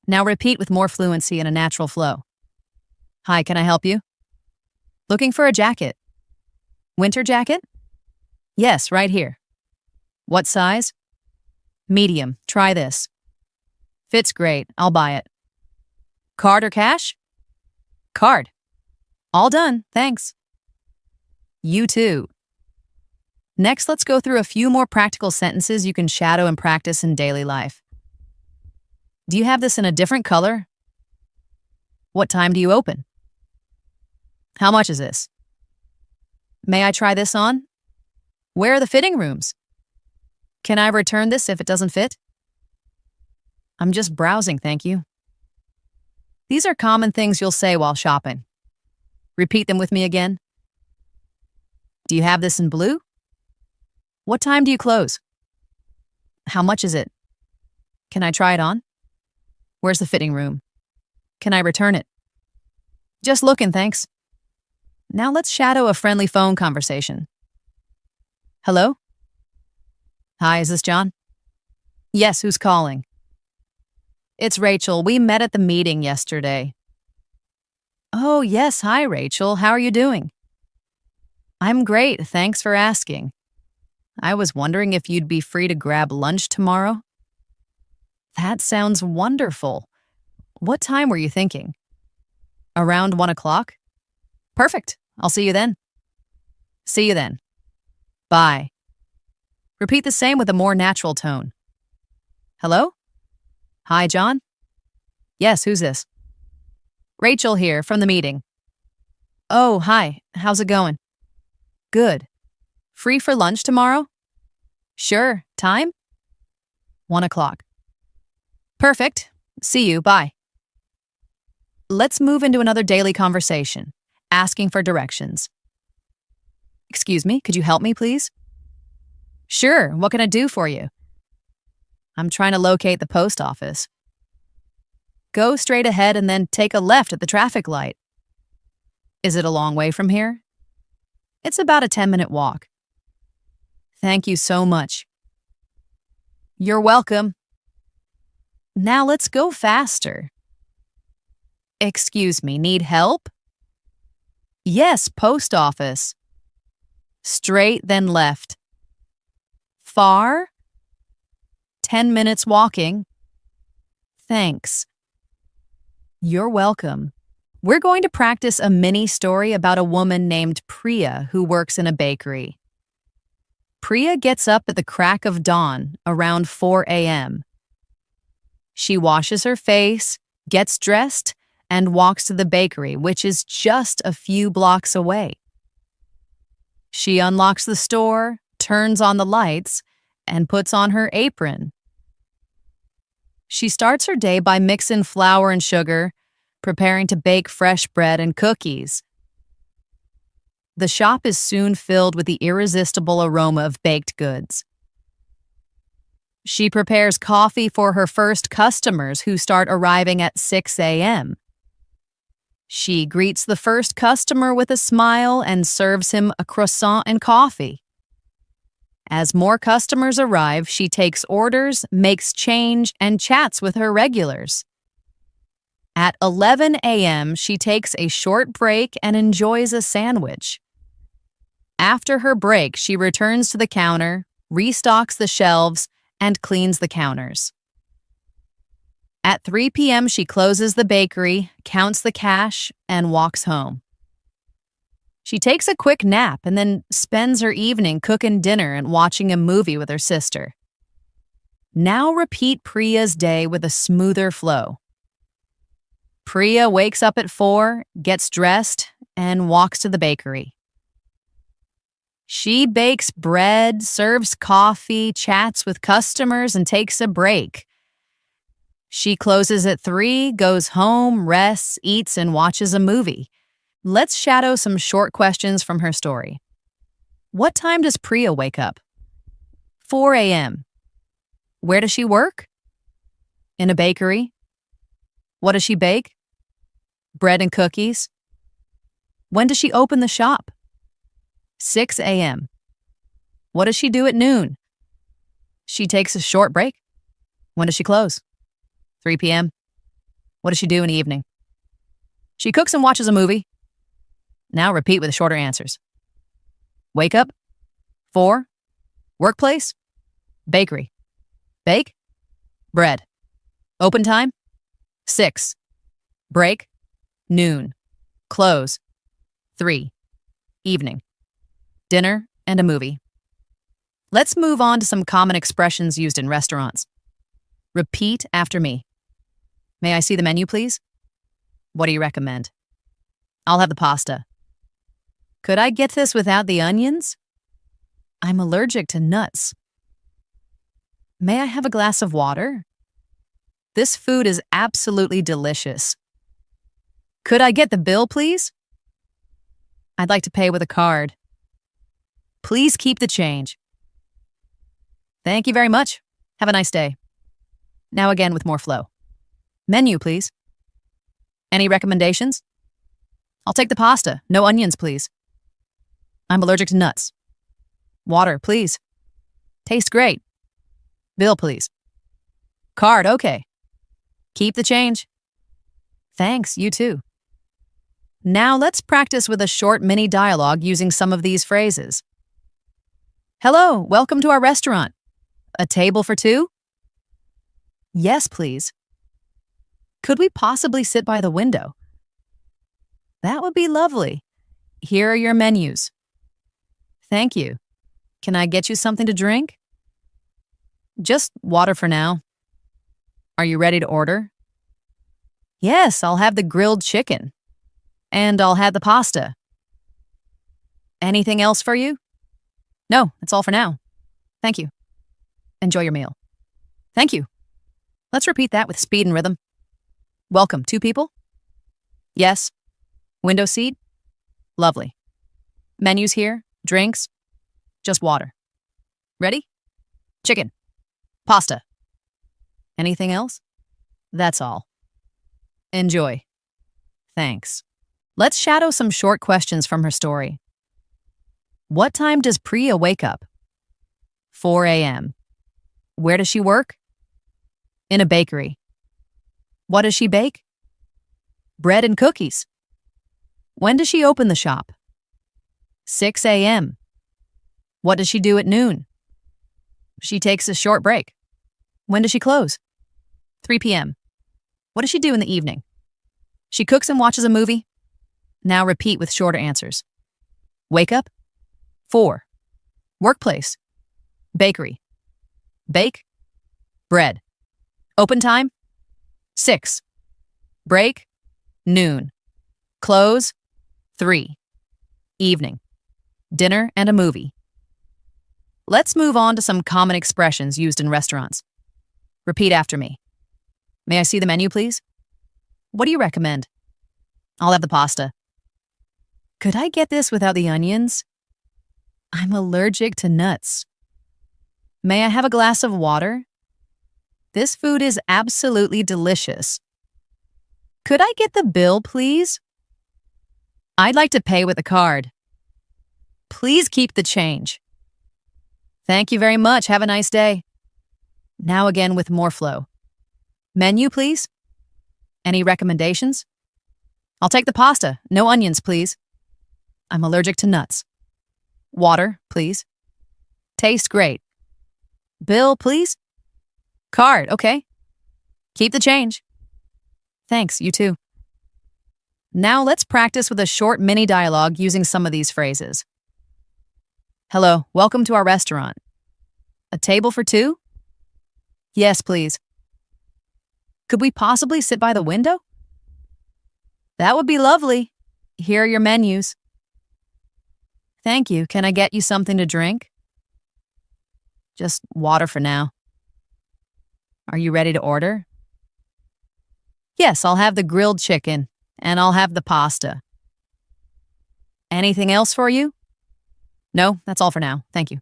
Speaker 1: Now repeat with more fluency and a natural flow. Hi, can I help you? Looking for a jacket. Winter jacket? Yes, right here. What size? Medium. Try this. Fits great. I'll buy it. Card or cash? Card. All done. Thanks. You too. Next, let's go through a few more practical sentences you can shadow and practice in daily life. Do you have this in a different color? What time do you open? How much is this? May I try this on? Where are the fitting rooms? Can I return this if it doesn't fit? I'm just browsing, thank you. These are common things you'll say while shopping. Repeat them with me again. Do you have this in blue? What time do you close? How much is it? Can I try it on? Where's the fitting room? Can I return it? Just looking, thanks. Now let's shadow a friendly phone conversation. Hello? Hi, is this John? Yes, who's calling? It's Rachel. We met at the meeting yesterday. Oh, yes. Hi, Rachel. How are you doing? I'm great. Thanks for asking. I was wondering if you'd be free to grab lunch tomorrow. That sounds wonderful. What time were you thinking? Around 1 o'clock? Perfect. I'll see you then. See you then. Bye. Repeat the same with a more natural tone. Hello? Hi, John? Yes, who's this? Rachel here from the meeting. Oh, hi. How's it going? Good. Free for lunch tomorrow? Sure. Time? 1 o'clock. Perfect. See you. Bye. Let's move into another daily conversation, asking for directions. Excuse me, could you help me, please? Sure. What can I do for you? I'm trying to locate the post office. Go straight ahead and then take a left at the traffic light. Is it a long way from here? It's about a 10-minute walk. Thank you so much. You're welcome. Now let's go faster. Excuse me, need help? Yes, post office. Straight, then left. Far? 10 minutes walking. Thanks. You're welcome. We're going to practice a mini story about a woman named Priya who works in a bakery. Priya gets up at the crack of dawn, around 4 a.m. She washes her face, gets dressed, and walks to the bakery, which is just a few blocks away. She unlocks the store, turns on the lights, and puts on her apron. She starts her day by mixing flour and sugar, preparing to bake fresh bread and cookies. The shop is soon filled with the irresistible aroma of baked goods. She prepares coffee for her first customers who start arriving at 6 a.m. She greets the first customer with a smile and serves him a croissant and coffee. As more customers arrive, she takes orders, makes change, and chats with her regulars. At 11 a.m., she takes a short break and enjoys a sandwich. After her break, she returns to the counter, restocks the shelves, and cleans the counters. At 3 p.m., she closes the bakery, counts the cash, and walks home. She takes a quick nap and then spends her evening cooking dinner and watching a movie with her sister. Now repeat Priya's day with a smoother flow. Priya wakes up at 4, gets dressed, and walks to the bakery. She bakes bread, serves coffee, chats with customers, and takes a break. She closes at 3, goes home, rests, eats, and watches a movie. Let's shadow some short questions from her story. What time does Priya wake up? 4 a.m. Where does she work? In a bakery. What does she bake? Bread and cookies. When does she open the shop? 6 a.m. What does she do at noon? She takes a short break. When does she close? 3 p.m. What does she do in the evening? She cooks and watches a movie. Now repeat with shorter answers. Wake up. 4. Workplace. Bakery. Bake. Bread. Open time. 6. Break. Noon. Close. 3. Evening. Dinner and a movie. Let's move on to some common expressions used in restaurants. Repeat after me. May I see the menu, please? What do you recommend? I'll have the pasta. Could I get this without the onions? I'm allergic to nuts. May I have a glass of water? This food is absolutely delicious. Could I get the bill, please? I'd like to pay with a card. Please keep the change. Thank you very much. Have a nice day. Now again with more flow. Menu, please. Any recommendations? I'll take the pasta. No onions, please. I'm allergic to nuts. Water, please. Tastes great. Bill, please. Card, okay. Keep the change. Thanks, you too. Now let's practice with a short mini dialogue using some of these phrases. Hello, welcome to our restaurant. A table for two? Yes, please. Could we possibly sit by the window? That would be lovely. Here are your menus. Thank you. Can I get you something to drink? Just water for now. Are you ready to order? Yes, I'll have the grilled chicken. And I'll have the pasta. Anything else for you? No, that's all for now. Thank you. Enjoy your meal. Thank you. Let's repeat that with speed and rhythm. Welcome, two people? Yes. Window seat? Lovely. Menus here? Drinks? Just water. Ready? Chicken. Pasta. Anything else? That's all. Enjoy. Thanks. Let's shadow some short questions from her story. What time does Priya wake up? 4 a.m. Where does she work? In a bakery. What does she bake? Bread and cookies. When does she open the shop? 6 a.m. What does she do at noon? She takes a short break. When does she close? 3 p.m. What does she do in the evening? She cooks and watches a movie. Now repeat with shorter answers. Wake up. 4. Workplace. Bakery. Bake. Bread. Open time. 6. Break. Noon. Close. 3. Evening. Dinner and a movie. Let's move on to some common expressions used in restaurants. Repeat after me. May I see the menu, please? What do you recommend? I'll have the pasta. Could I get this without the onions? I'm allergic to nuts. May I have a glass of water? This food is absolutely delicious. Could I get the bill, please? I'd like to pay with a card. Please keep the change. Thank you very much. Have a nice day. Now again with more flow. Menu, please. Any recommendations? I'll take the pasta. No onions, please. I'm allergic to nuts. Water, please. Tastes great. Bill, please. Card, okay. Keep the change. Thanks, you too. Now let's practice with a short mini dialogue using some of these phrases. Hello, welcome to our restaurant. A table for two? Yes, please. Could we possibly sit by the window? That would be lovely. Here are your menus. Thank you. Can I get you something to drink? Just water for now. Are you ready to order? Yes, I'll have the grilled chicken, and I'll have the pasta. Anything else for you? No, that's all for now. Thank you.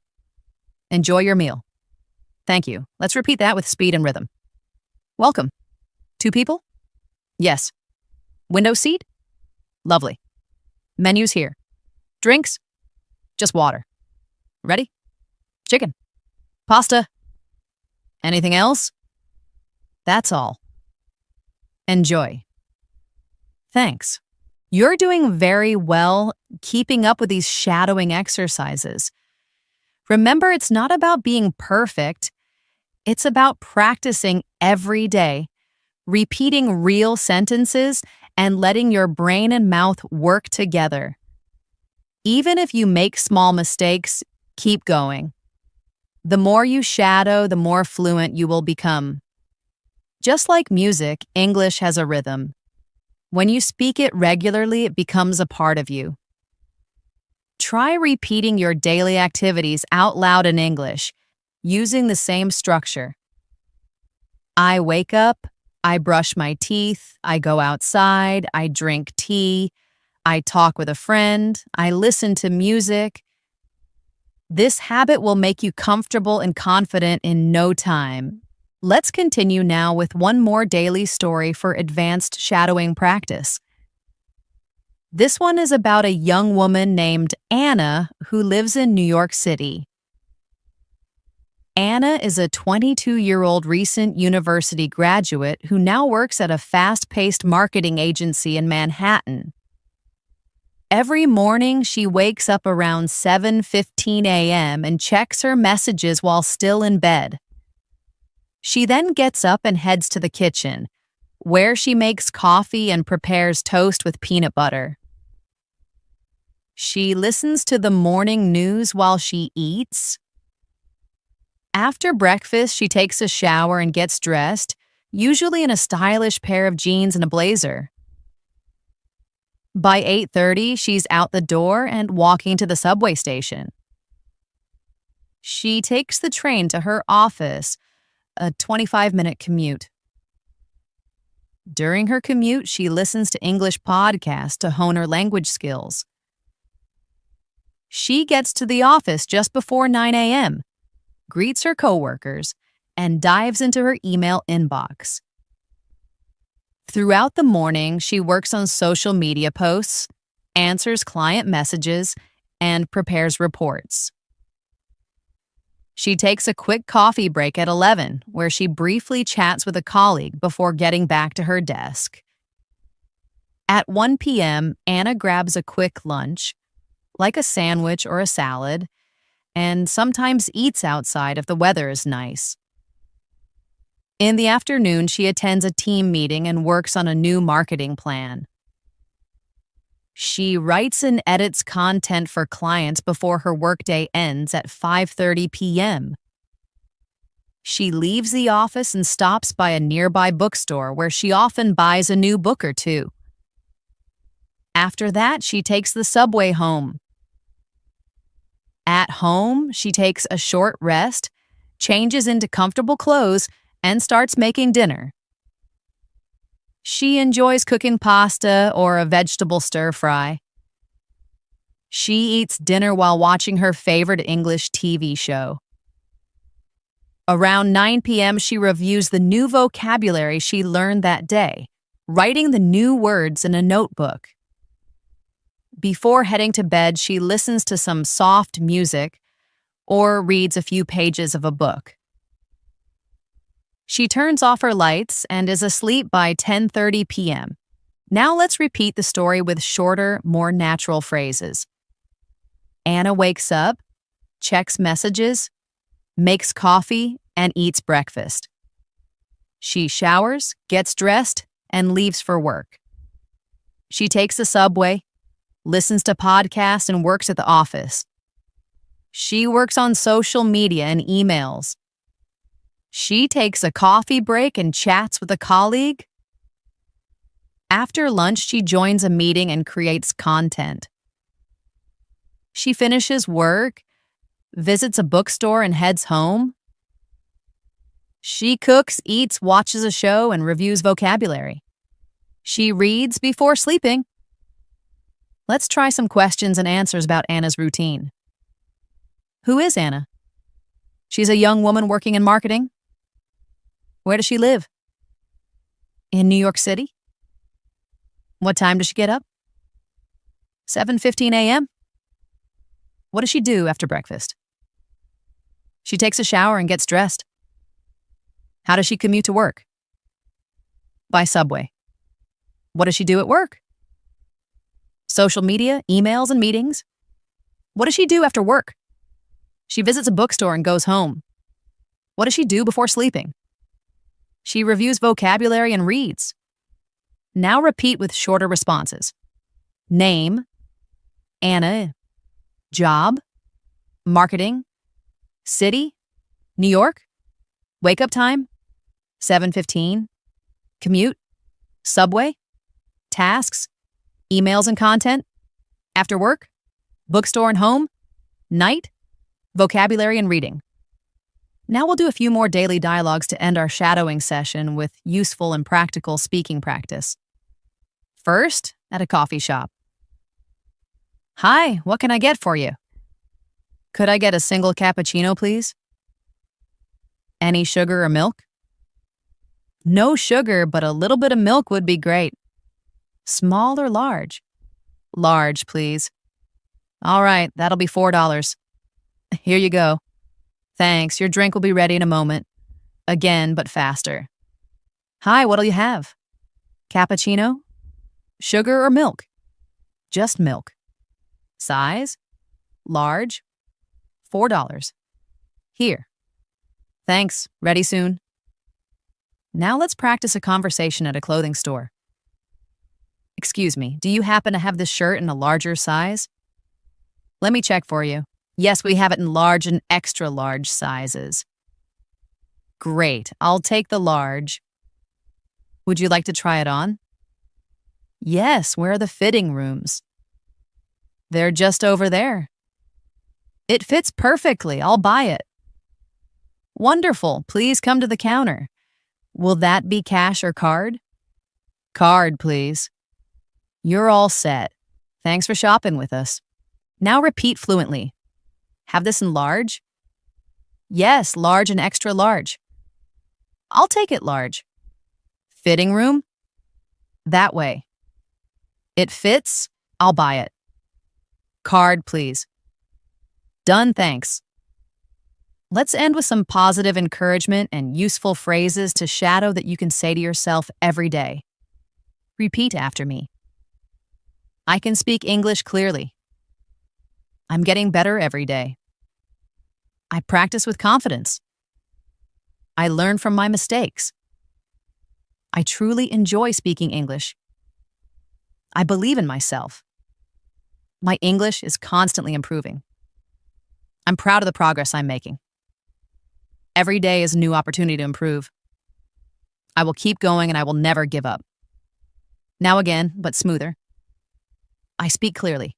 Speaker 1: Enjoy your meal. Thank you. Let's repeat that with speed and rhythm. Welcome. Two people? Yes. Window seat? Lovely. Menus here. Drinks? Just water. Ready? Chicken. Pasta. Anything else? That's all. Enjoy. Thanks. You're doing very well keeping up with these shadowing exercises. Remember, it's not about being perfect. It's about practicing every day, repeating real sentences, and letting your brain and mouth work together. Even if you make small mistakes, keep going. The more you shadow, the more fluent you will become. Just like music, English has a rhythm. When you speak it regularly, it becomes a part of you. Try repeating your daily activities out loud in English, using the same structure. I wake up, I brush my teeth, I go outside, I drink tea, I talk with a friend. I listen to music. This habit will make you comfortable and confident in no time. Let's continue now with one more daily story for advanced shadowing practice. This one is about a young woman named Anna who lives in New York City. Anna is a 22-year-old recent university graduate who now works at a fast-paced marketing agency in Manhattan. Every morning, she wakes up around 7:15 a.m. and checks her messages while still in bed. She then gets up and heads to the kitchen, where she makes coffee and prepares toast with peanut butter. She listens to the morning news while she eats. After breakfast, she takes a shower and gets dressed, usually in a stylish pair of jeans and a blazer. By 8:30, she's out the door and walking to the subway station. She takes the train to her office, a 25-minute commute. During her commute, she listens to English podcasts to hone her language skills. She gets to the office just before 9 a.m., greets her coworkers, and dives into her email inbox. Throughout the morning, she works on social media posts, answers client messages, and prepares reports. She takes a quick coffee break at 11, where she briefly chats with a colleague before getting back to her desk. At 1 p.m., Anna grabs a quick lunch, like a sandwich or a salad, and sometimes eats outside if the weather is nice. In the afternoon, she attends a team meeting and works on a new marketing plan. She writes and edits content for clients before her workday ends at 5:30 p.m. She leaves the office and stops by a nearby bookstore where she often buys a new book or two. After that, she takes the subway home. At home, she takes a short rest, changes into comfortable clothes, and starts making dinner. She enjoys cooking pasta or a vegetable stir-fry. She eats dinner while watching her favorite English TV show. Around 9 p.m., she reviews the new vocabulary she learned that day, writing the new words in a notebook. Before heading to bed, she listens to some soft music or reads a few pages of a book. She turns off her lights and is asleep by 10:30 p.m. Now let's repeat the story with shorter, more natural phrases. Anna wakes up, checks messages, makes coffee, and eats breakfast. She showers, gets dressed, and leaves for work. She takes the subway, listens to podcasts, and works at the office. She works on social media and emails. She takes a coffee break and chats with a colleague. After lunch, she joins a meeting and creates content. She finishes work, visits a bookstore, and heads home. She cooks, eats, watches a show, and reviews vocabulary. She reads before sleeping. Let's try some questions and answers about Anna's routine. Who is Anna? She's a young woman working in marketing. Where does she live? In New York City. What time does she get up? 7:15 a.m. What does she do after breakfast? She takes a shower and gets dressed. How does she commute to work? By subway. What does she do at work? Social media, emails, and meetings. What does she do after work? She visits a bookstore and goes home. What does she do before sleeping? She reviews vocabulary and reads. Now repeat with shorter responses. Name, Anna. Job, marketing. City, New York. Wake up time, 7:15. Commute, subway. Tasks, emails and content. After work, bookstore and home. Night, vocabulary and reading. Now we'll do a few more daily dialogues to end our shadowing session with useful and practical speaking practice. First, at a coffee shop. Hi, what can I get for you? Could I get a single cappuccino, please? Any sugar or milk? No sugar, but a little bit of milk would be great. Small or large? Large, please. All right, that'll be $4. Here you go. Thanks, your drink will be ready in a moment. Again, but faster. Hi, what'll you have? Cappuccino? Sugar or milk? Just milk. Size? Large? $4. Here. Thanks, ready soon. Now let's practice a conversation at a clothing store. Excuse me, do you happen to have this shirt in a larger size? Let me check for you. Yes, we have it in large and extra large sizes. Great, I'll take the large. Would you like to try it on? Yes, where are the fitting rooms? They're just over there. It fits perfectly, I'll buy it. Wonderful, please come to the counter. Will that be cash or card? Card, please. You're all set. Thanks for shopping with us. Now repeat fluently. Have this in large? Yes, large and extra large. I'll take it large. Fitting room? That way. It fits? I'll buy it. Card, please. Done, thanks. Let's end with some positive encouragement and useful phrases to shadow that you can say to yourself every day. Repeat after me. I can speak English clearly. I'm getting better every day. I practice with confidence. I learn from my mistakes. I truly enjoy speaking English. I believe in myself. My English is constantly improving. I'm proud of the progress I'm making. Every day is a new opportunity to improve. I will keep going and I will never give up. Now again, but smoother. I speak clearly.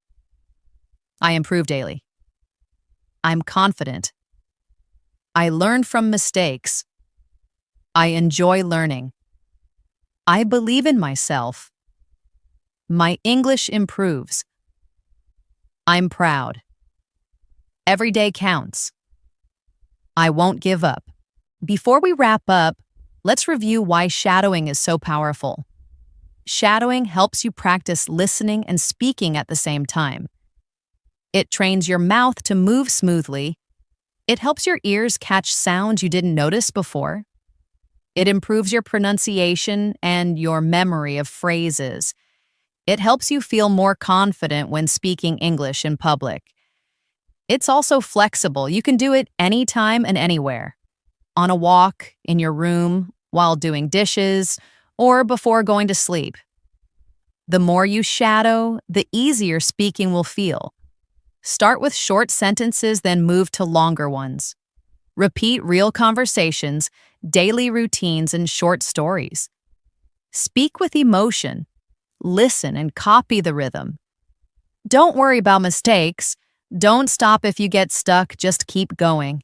Speaker 1: I improve daily. I'm confident. I learn from mistakes. I enjoy learning. I believe in myself. My English improves. I'm proud. Every day counts. I won't give up. Before we wrap up, let's review why shadowing is so powerful. Shadowing helps you practice listening and speaking at the same time. It trains your mouth to move smoothly. It helps your ears catch sounds you didn't notice before. It improves your pronunciation and your memory of phrases. It helps you feel more confident when speaking English in public. It's also flexible. You can do it anytime and anywhere. On a walk, in your room, while doing dishes, or before going to sleep. The more you shadow, the easier speaking will feel. Start with short sentences, then move to longer ones. Repeat real conversations, daily routines, and short stories. Speak with emotion. Listen and copy the rhythm. Don't worry about mistakes. Don't stop if you get stuck, just keep going.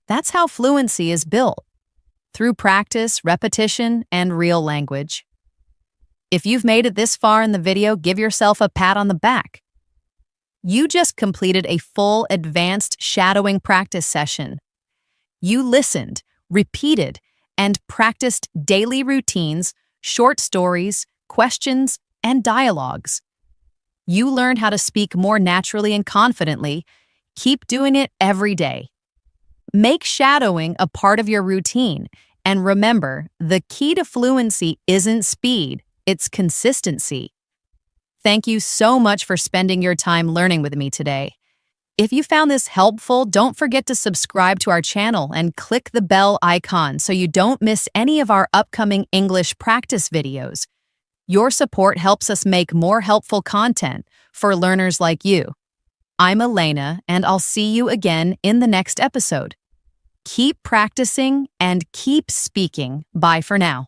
Speaker 1: That's how fluency is built, through practice, repetition, and real language. If you've made it this far in the video, give yourself a pat on the back. You just completed a full advanced shadowing practice session. You listened, repeated, and practiced daily routines, short stories, questions, and dialogues. You learned how to speak more naturally and confidently. Keep doing it every day. Make shadowing a part of your routine. And remember, the key to fluency isn't speed, it's consistency. Thank you so much for spending your time learning with me today. If you found this helpful, don't forget to subscribe to our channel and click the bell icon so you don't miss any of our upcoming English practice videos. Your support helps us make more helpful content for learners like you. I'm Elena, and I'll see you again in the next episode. Keep practicing and keep speaking. Bye for now.